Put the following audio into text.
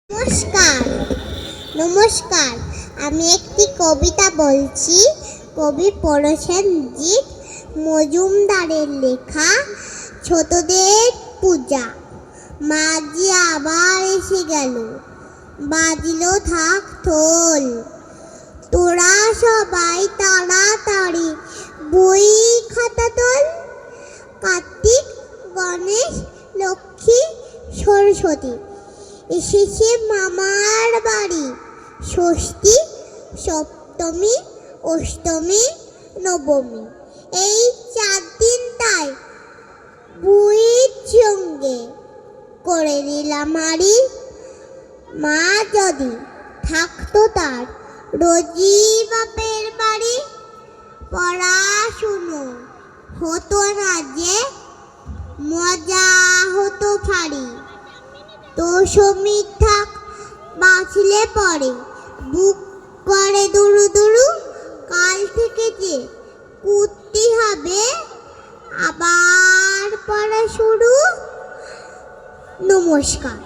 নমস্কার নমস্কার আমি একটি কবিতা বলছি। কবি প্রসেনজিৎ মজুমদারের লেখা ছোটদের পূজা। মাঝি আবার এসে গেল, বাজলো থাক ঢোল। তোরা সবাই তাড়াতাড়ি বই খাতা তোল। কার্তিক, গণেশ, লক্ষ্মী, সরস্বতী এসেছে মামার বাড়ি। ষষ্ঠী, সপ্তমী, অষ্টমী, নবমী এই 4 দিন তাই বইয়ের সঙ্গে করে দিলাম হারি। মা যদি থাকতো তার রোজই বাপের বাড়ি, পড়াশুনো হতো না যে, মজা হতো ফাড়ি। তো সমীর থাক বাঁচলে পরে, বুক করে দুরু দুরু। কাল থেকে যে করতে হবে আবার পড়া শুরু। নমস্কার।